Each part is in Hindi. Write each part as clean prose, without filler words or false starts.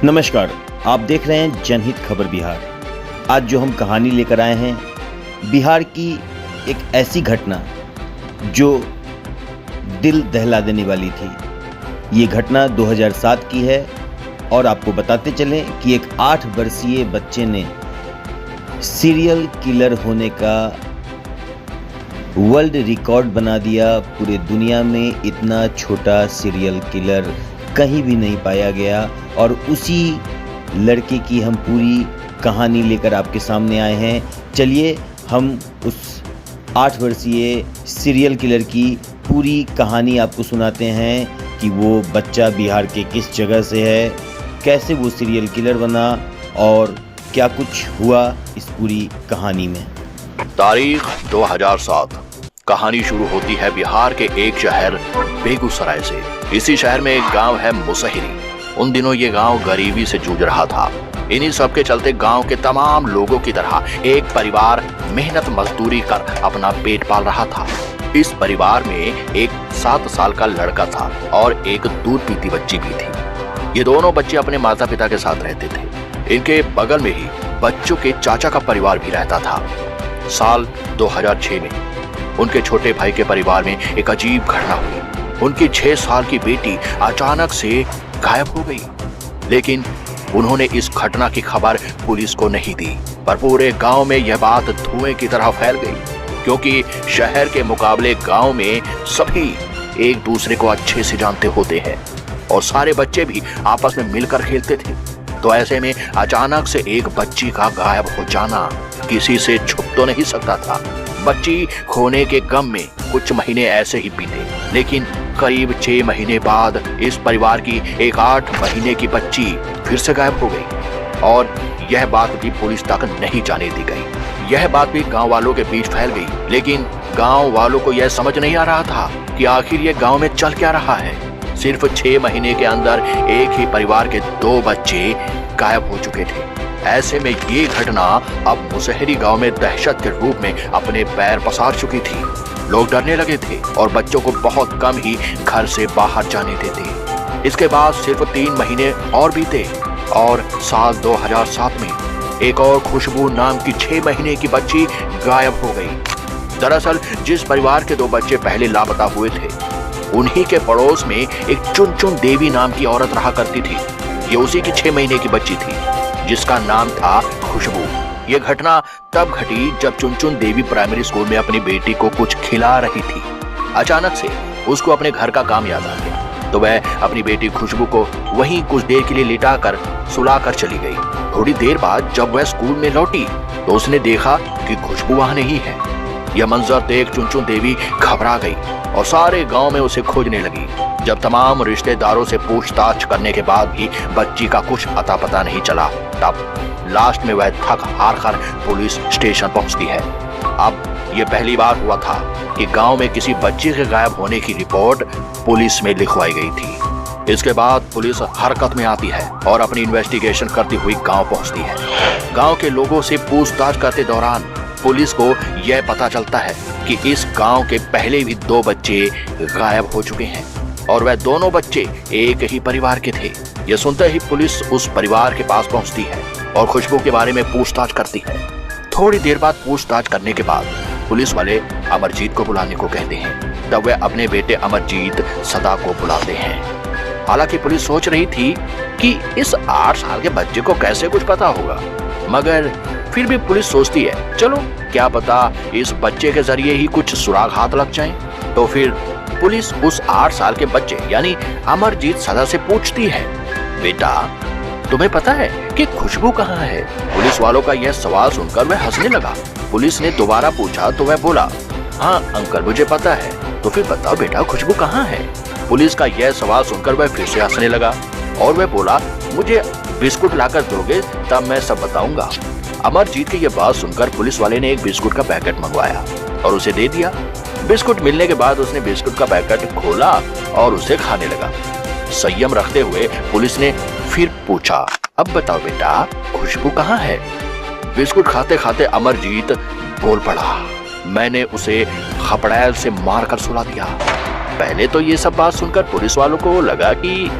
नमस्कार, आप देख रहे हैं जनहित खबर बिहार। आज जो हम कहानी लेकर आए हैं, बिहार की एक ऐसी घटना जो दिल दहला देने वाली थी। ये घटना 2007 की है और आपको बताते चलें कि एक 8 वर्षीय बच्चे ने सीरियल किलर होने का वर्ल्ड रिकॉर्ड बना दिया। पूरे दुनिया में इतना छोटा सीरियल किलर कहीं भी नहीं पाया गया और उसी लड़के की हम पूरी कहानी लेकर आपके सामने आए हैं। चलिए हम उस 8 वर्षीय सीरियल किलर की पूरी कहानी आपको सुनाते हैं कि वो बच्चा बिहार के किस जगह से है, कैसे वो सीरियल किलर बना और क्या कुछ हुआ इस पूरी कहानी में। तारीख 2007। कहानी शुरू होती है बिहार के एक शहर बेगूसराय से। इसी शहर में एक गांव है मुसहरी। उन दिनों ये गांव गरीबी से जूझ रहा था। इन्हीं सब के चलते गांव के तमाम लोगों की तरह एक परिवार मेहनत मजदूरी कर अपना पेट पाल रहा था। इस परिवार में एक 7 साल का लड़का था और एक दूध पीती बच्ची भी थी। ये दोनों बच्चे अपने माता पिता के साथ रहते थे। इनके बगल में ही बच्चों के चाचा का परिवार भी रहता था। साल 2006 में उनके छोटे भाई के परिवार में एक अजीब घटना हुई। उनकी 6 साल की बेटी अचानक से गायब हो गई, लेकिन उन्होंने इस घटना की खबर पुलिस को नहीं दी। पर पूरे गांव में यह बात धुएं की तरह फैल गई, क्योंकि शहर के मुकाबले गांव में सभी एक दूसरे को अच्छे से जानते होते हैं और सारे बच्चे भी आपस में मिलकर खेलते थे। तो ऐसे में अचानक से एक बच्ची का गायब हो जाना किसी से छुप तो नहीं सकता था। बच्ची खोने के गम में कुछ महीने ऐसे ही बीते, लेकिन करीब 6 महीने बाद इस परिवार की एक 8 महीने की बच्ची फिर से गायब हो गई और यह बात भी पुलिस तक नहीं जाने दी गई। यह बात भी गांव वालों के बीच फैल गई, लेकिन गांव वालों को यह समझ नहीं आ रहा था कि आखिर यह गांव में चल क्या रहा है। सिर्फ 6 महीने के अंदर एक ही परिवार के 2 बच्चे गायब हो चुके थे। ऐसे में ये घटना अब मुसहरी गांव में दहशत के रूप में अपने पैर पसार चुकी थी। लोग डरने लगे थे और बच्चों को बहुत कम ही घर से बाहर जाने देते। इसके बाद सिर्फ 3 महीने और बीते और साल 2007 में एक और खुशबू नाम की 6 महीने की बच्ची गायब हो गई। दरअसल जिस परिवार के 2 बच्चे पहले लापता हुए थे, उन्हीं के पड़ोस में एक चुनचुन देवी नाम की औरत रहा करती थी। ये उसी की 6 महीने की बच्ची थी, जिसका नाम था खुशबू। यह घटना तब घटी जब चुनचुन देवी प्राइमरी स्कूल में अपनी बेटी को कुछ खिला रही थी। अचानक से उसको अपने घर का काम याद आ गया, तो वह अपनी बेटी खुशबू को वहीं कुछ देर के लिए लिटाकर सुलाकर चली गई। थोड़ी देर बाद जब वह स्कूल में लौटी तो उसने देखा कि खुशबू वहां नहीं है। यह मंजर देख चुनचुन देवी घबरा गई और सारे गांव में उसे खोजने लगी। जब तमाम रिश्तेदारों से पूछताछ करने के बाद भी बच्ची का कुछ अता पता नहीं चला, तब लास्ट में वह थक हार कर पुलिस स्टेशन पहुंचती है। अब यह पहली बार हुआ था कि गांव में किसी बच्चे के गायब होने की रिपोर्ट पुलिस में लिखवाई गई थी। इसके बाद पुलिस हरकत में आती है और अपनी इन्वेस्टिगेशन करती हुई गांव पहुंचती है। गांव के लोगों से पूछताछ करते दौरान पुलिस को यह पता चलता है कि इस गांव के पहले भी 2 बच्चे गायब हो चुके हैं और वह दोनों बच्चे एक ही परिवार के थे। यह सुनते ही पुलिस उस परिवार के पास पहुंचती है और खुशबू के बारे में पूछताछ करती है। थोड़ी देर बाद पूछताछ करने के बाद पुलिस वाले अमरजीत को बुलाने को कहते हैं। तब वह अपने बेटे अमरजीत सदा को बुलाते हैं। हालांकि पुलिस सोच रही थी कि इस 8 साल के बच्चे को कैसे कुछ पता होगा, मगर फिर भी पुलिस सोचती है चलो क्या पता इस बच्चे के जरिए ही कुछ सुराग हाथ लग जाएं। तो फिर पुलिस उस 8 साल के बच्चे यानी अमरजीत सदा से पूछती है, बेटा तुम्हें पता है कि खुशबू कहाँ है? पुलिस वालों का यह सवाल सुनकर वह हंसने लगा। पुलिस ने दोबारा पूछा तो वह बोला, हाँ अंकल मुझे पता है। तो फिर बताओ बेटा खुशबू कहाँ है? पुलिस का यह सवाल सुनकर वह फिर से हंसने लगा और वह बोला, मुझे बिस्कुट लाकर दोगे तब मैं सब बताऊंगा। अमरजीत की यह बात सुनकर पुलिस वाले ने एक बिस्कुट का पैकेट मंगवाया और उसे दे दिया। बिस्कुट मिलने के बाद उसने बिस्कुट का पैकेट खोला और उसे खाने लगा। संयम रखते हुए पुलिस ने फिर पूछा, अब बताओ बेटा खुशबू कहाँ है? बिस्कुट खाते खाते अमरजीत बोल पड़ा, मैंने उसे खपड़ैल से मारकर सुला दिया। पहले तो ये सब बात सुनकर पुलिस वालों को लगा कि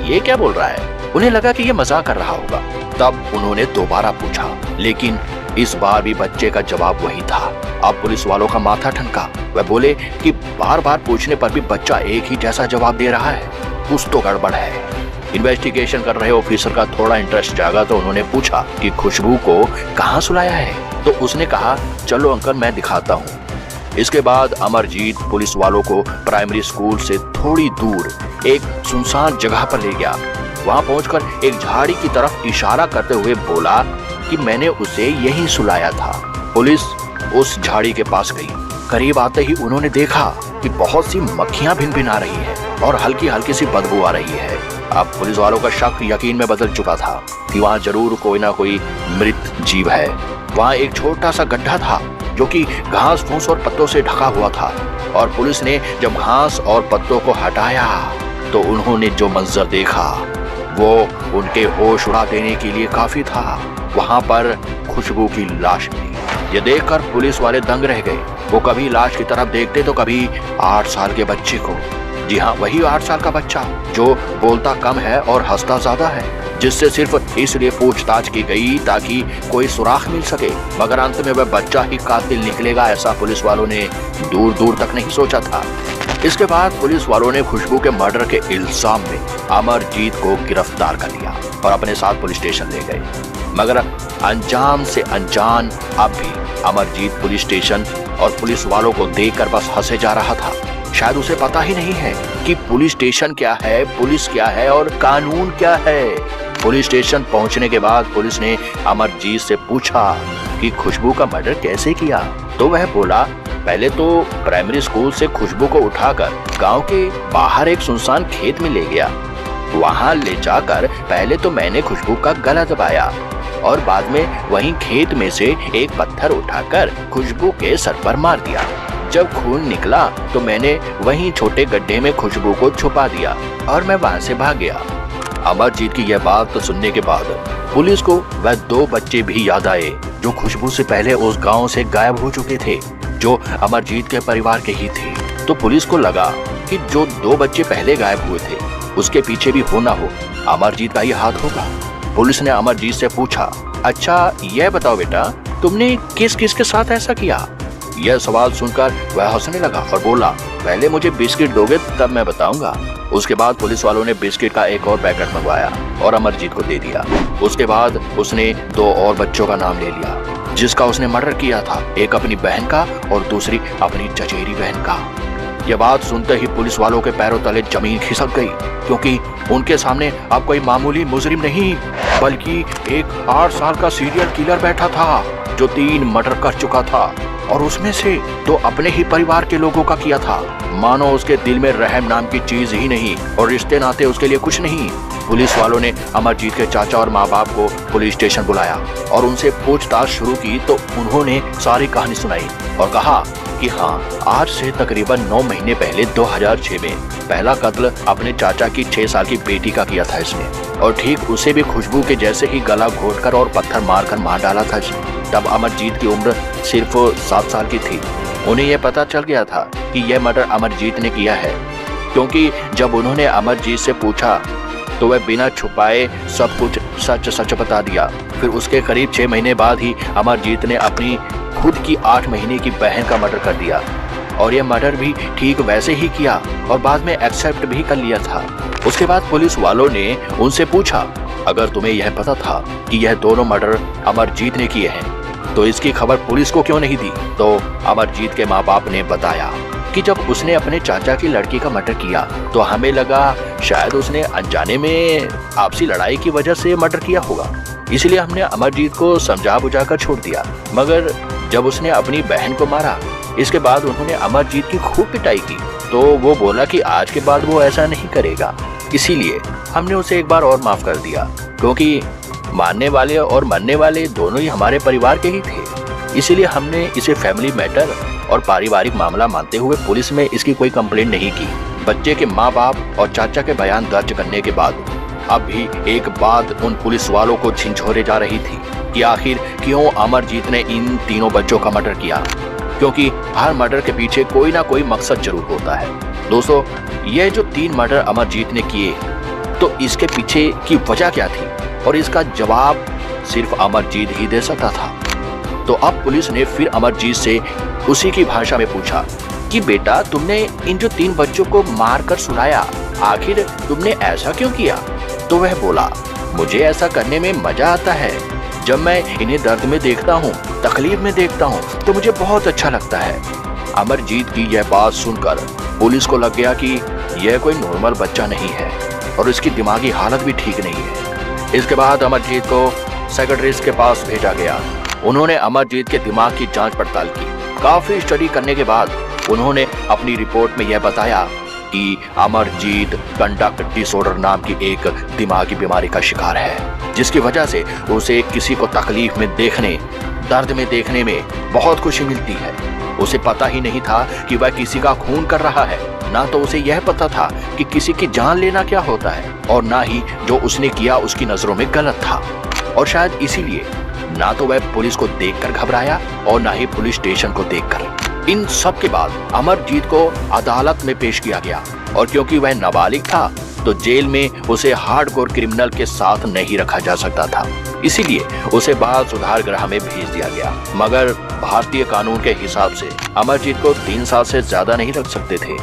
ये क्या बोल रहा है, उन्हें लगा कि ये मजाक कर रहा होगा। तब उन्होंने दोबारा पूछा, लेकिन इस बार भी बच्चे का जवाब वही था। अब पुलिस वालों का माथा ठनका। वह बोले कि बार बार पूछने पर भी बच्चा एक ही जैसा जवाब दे रहा है, कुछ तो गड़बड़ है। इन्वेस्टिगेशन कर रहे ऑफिसर का थोड़ा इंटरेस्ट जागा तो उन्होंने पूछा कि खुशबू को कहाँ सुलाया है। तो उसने कहा, चलो अंकल मैं दिखाता हूँ। इसके बाद अमरजीत पुलिस वालों को प्राइमरी स्कूल से थोड़ी दूर एक सुनसान जगह पर ले गया। वहां पहुंचकर एक झाड़ी की तरफ इशारा करते हुए बोला कि मैंने उसे यहीं सुलाया था। पुलिस उस झाड़ी के पास गई। करीब आते ही उन्होंने देखा कि बहुत सी मक्खियां भिनभिना रही है और हल्की हल्की सी बदबू आ रही है। अब पुलिस वालों का शक यकीन में बदल चुका था कि वहाँ जरूर कोई ना कोई मृत जीव है। वहाँ एक छोटा सा गड्ढा था जो कि घास फूस और पत्तों से ढका हुआ था, और पुलिस ने जब घास और पत्तों को हटाया तो उन्होंने जो मंजर देखा वो उनके होश उड़ा देने के लिए काफी था। वहाँ पर खुशबू की लाश मिली। ये देखकर पुलिस वाले दंग रह गए। वो कभी लाश की तरफ देखते तो कभी 8 साल के बच्चे को। जी हाँ, वही 8 साल का बच्चा जो बोलता कम है और हंसता ज्यादा है, जिससे सिर्फ इसलिए पूछताछ की गई ताकि कोई सुराग मिल सके, मगर अंत में वह बच्चा ही कातिल निकलेगा ऐसा पुलिस वालों ने दूर दूर तक नहीं सोचा था। इसके बाद पुलिस वालों ने खुशबू के मर्डर के इल्जाम में अमरजीत को गिरफ्तार कर लिया और अपने साथ पुलिस स्टेशन ले गए। मगर अंजाम से अनजान अब भी अमरजीत पुलिस स्टेशन और पुलिस वालों को देखकर बस हंसे जा रहा था। शायद उसे पता ही नहीं है कि पुलिस स्टेशन क्या है, पुलिस क्या है और कानून क्या है। पुलिस स्टेशन पहुंचने के बाद पुलिस ने अमरजीत से पूछा कि खुशबू का मर्डर कैसे किया। तो वह बोला, पहले तो प्राइमरी स्कूल से खुशबू को उठाकर गांव के बाहर एक सुनसान खेत में ले गया। वहां ले जाकर पहले तो मैंने खुशबू का गला दबाया और बाद में वहीं खेत में से एक पत्थर उठाकर खुशबू के सर पर मार दिया। जब खून निकला तो मैंने वहीं छोटे गड्ढे में खुशबू को छुपा दिया और मैं वहां से भाग गया। अमरजीत की यह बात तो सुनने के बाद पुलिस को वह 2 बच्चे भी याद आए जो खुशबू से पहले उस गांव से गायब हो चुके थे, जो अमरजीत के परिवार के ही थे। तो पुलिस को लगा कि जो 2 बच्चे पहले गायब हुए थे उसके पीछे भी हो ना हो अमरजीत का ही हाथ होगा। पुलिस ने अमरजीत से पूछा, अच्छा यह बताओ बेटा, तुमने किस किस के साथ ऐसा किया? यह सवाल सुनकर वह हंसने लगा और बोला, पहले मुझे बिस्किट दोगे तब मैं बताऊंगा। उसके बाद पुलिस वालों ने बिस्किट का एक और पैकेट मंगवाया और अमरजीत को दे दिया। उसके बाद उसने 2 और बच्चों का नाम ले लिया जिसका उसने मर्डर किया था, एक अपनी बहन का और दूसरी अपनी चचेरी बहन का। यह बात सुनते ही पुलिस वालों के पैरों तले जमीन खिसक गई, क्योंकि उनके सामने अब कोई मामूली मुजरिम नहीं बल्कि एक 8 साल का सीरियल किलर बैठा था जो 3 मर्डर कर चुका था और उसमें से 2 अपने ही परिवार के लोगों का किया था। मानो उसके दिल में रहम नाम की चीज ही नहीं और रिश्ते नाते उसके लिए कुछ नहीं। पुलिस वालों ने अमरजीत के चाचा और माँ बाप को पुलिस स्टेशन बुलाया और उनसे पूछताछ शुरू की तो उन्होंने सारी कहानी सुनाई और कहा कि हाँ, आज से तकरीबन 9 महीने पहले 2006 में पहला कत्ल अपने चाचा की 6 साल की बेटी का किया था इसने, और ठीक उसे भी खुशबू के जैसे ही गला घोटकर और पत्थर मारकर मार डाला था इसने। तब अमरजीत की उम्र सिर्फ 7 साल की थी। उन्हें यह पता चल गया था कि यह मर्डर अमरजीत ने किया है, क्योंकि जब उन्होंने अमरजीत से पूछा तो वह बिना छुपाए सब कुछ सच सच बता दिया। फिर उसके करीब 6 महीने बाद ही अमरजीत ने अपनी खुद की 8 महीने की बहन का मर्डर कर दिया, और यह मर्डर भी ठीक वैसे ही किया और बाद में एक्सेप्ट भी कर लिया था। उसके बाद पुलिस वालों ने उनसे पूछा, अगर तुम्हें यह पता था कि यह दोनों मर्डर अमरजीत ने किए हैं तो इसकी खबर पुलिस को क्यों नहीं दी? तो अमरजीत के माँ बाप ने बताया कि जब उसने अपने चाचा की लड़की का मर्डर किया तो हमें लगा शायद उसने अनजाने में आपसी लड़ाई की वजह से मर्डर किया होगा, इसलिए हमने अमरजीत को समझा बुझाकर छोड़ दिया। मगर जब उसने अपनी बहन को मारा, इसके बाद उन्होंने अमरजीत की खूब पिटाई की, तो वो बोला कि आज के बाद वो ऐसा नहीं करेगा, इसीलिए हमने उसे एक बार और माफ कर दिया, क्योंकि मारने वाले और मरने वाले दोनों ही हमारे परिवार के ही थे। इसीलिए हमने इसे फैमिली मैटर और पारिवारिक मामला मानते हुए पुलिस में इसकी कोई कंप्लेंट नहीं की। बच्चे के माँ बाप और चाचा के बयान दर्ज करने के बाद अब भी एक बात उन पुलिस वालों को झिंझोरे जा रही थी कि आखिर क्यों अमरजीत ने इन तीनों बच्चों का मर्डर किया, क्योंकि हर मर्डर के पीछे कोई ना कोई मकसद जरूर होता है। दोस्तों, ये जो 3 मर्डर अमरजीत ने किए तो इसके पीछे की वजह क्या थी, और इसका जवाब सिर्फ अमरजीत ही दे सकता था। तो अब पुलिस ने फिर अमरजीत से उसी की भाषा में पूछा कि बेटा, तुमने इन जो 3 बच्चों को मार कर सुलाया, आखिर तुमने ऐसा क्यों किया? तो वह बोला, मुझे ऐसा करने में मजा आता है। जब मैं इन्हें दर्द में देखता हूँ, तकलीफ में देखता हूँ, तो मुझे बहुत अच्छा लगता है। अमरजीत की यह बात सुनकर पुलिस को लग गया कि यह कोई नॉर्मल बच्चा नहीं है और इसकी दिमागी हालत भी ठीक नहीं है। इसके बाद अमरजीत को साइकियाट्रिस्ट के पास भेजा गया। उन्होंने अमरजीत के दिमाग की जांच पड़ताल की। काफी स्टडी करने के बाद उन्होंने अपनी रिपोर्ट में यह बताया कि अमरजीत कंडक्ट डिसऑर्डर नाम की एक दिमागी बीमारी का शिकार है, जिसकी वजह से उसे किसी को तकलीफ में देखने, दर्द में देखने में बहुत खुशी मिलती है। उसे पता ही नहीं था कि वह किसी का खून कर रहा है, ना तो उसे यह पता था कि किसी की जान लेना क्या होता है, और ना ही जो उसने किया उसकी नजरों में गलत था। और शायद इसीलिए ना तो वह पुलिस को देखकर घबराया और ना ही पुलिस स्टेशन को देखकर। इन सब के बाद अमरजीत को अदालत में पेश किया गया, और क्योंकि वह नाबालिग था तो जेल में उसे हार्डकोर क्रिमिनल के साथ नहीं रखा जा सकता था, इसीलिए उसे बाल सुधार गृह में भेज दिया गया। मगर भारतीय कानून के हिसाब से अमरजीत को 3 साल से ज्यादा नहीं रख सकते थे।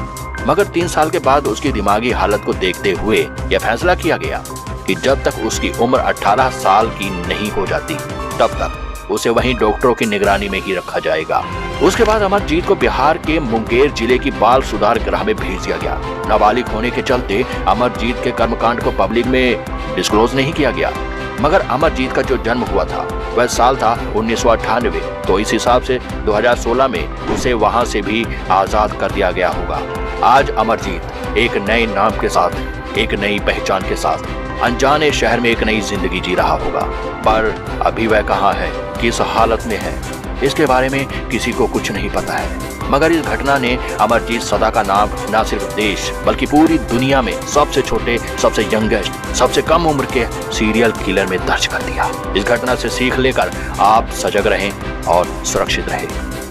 मगर 3 साल के बाद उसकी दिमागी हालत को देखते हुए यह फैसला किया गया कि जब तक उसकी उम्र 18 साल की नहीं हो जाती, तब तक उसे वहीं डॉक्टरों की निगरानी में ही रखा जाएगा। उसके बाद अमरजीत को बिहार के मुंगेर जिले की बाल सुधार गृह में भेज दिया गया। नाबालिग होने के चलते अमरजीत के कर्मकांड को पब्लिक में डिस्क्लोज नहीं किया गया। मगर अमरजीत का जो जन्म हुआ था वह साल था 1998, तो इस हिसाब से 2016 में उसे वहां से भी आजाद कर दिया गया होगा। आज अमरजीत एक नए नाम के साथ, एक नई पहचान के साथ अनजाने शहर में एक नई जिंदगी जी रहा होगा। पर अभी वह कहाँ है, किस हालत में है, इसके बारे में किसी को कुछ नहीं पता है। मगर इस घटना ने अमरजीत सदा का नाम न सिर्फ देश बल्कि पूरी दुनिया में सबसे छोटे, सबसे यंगेस्ट, सबसे कम उम्र के सीरियल किलर में दर्ज कर दिया। इस घटना से सीख लेकर आप सजग रहें और सुरक्षित रहें।